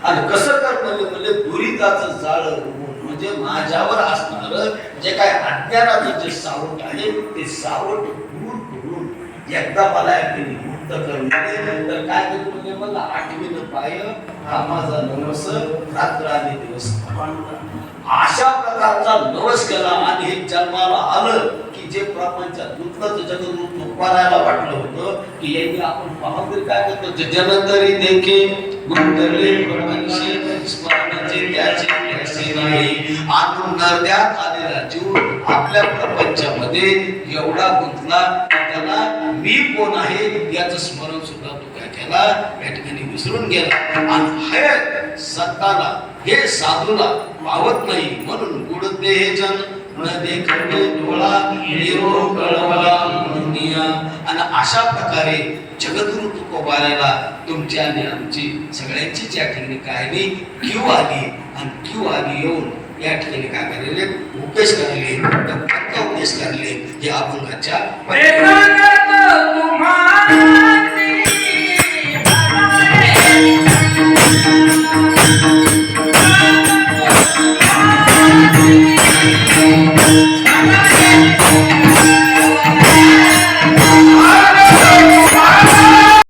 आणि कसं कर म्हणजे दुरिताचं जाळ म्हणजे माझ्यावर असणार जे काय अज्ञानाचं जे सावट आहे ते सावट दूर करून एकदा मला त्यांनी मुक्त करणे तर काय करतो म्हणजे मला आठवीनं पाय हा माझा नवस रात्र आणि दिवस अशा प्रकारचा नवस केला आणि हे जन्माला आलं की जे प्रपंचात दुःखाचं जगत करायला वाटलं होतं की यांनी आपण पाहतो काय करतो जनतरी देखे गुंतले प्रपंची स्मरणाचे त्याचे नाही आणून नरद्यात आलेला जीव आपल्या प्रपंचामध्ये एवढा गुंतला त्याला मी कोण आहे याचं स्मरण सुद्धा तो काय केला या ठिकाणी विसरून गेला आणि हे सत्ताला हे साधूला पावत नाही म्हणून गुडते हे जन न देखणे डोळा निरो कळवला म्हणूनिया आणि अशा प्रकारे जगद्गुरु तुकोबाराला तुमची आणि आमची सगळ्यांचीच या ठिकाणी कहाणी क्यू आली आणि क्यू आली येऊन या ठिकाणी काय करायले उपदेश करायले उपदेश करायले हे अभंगाच्या Thank you.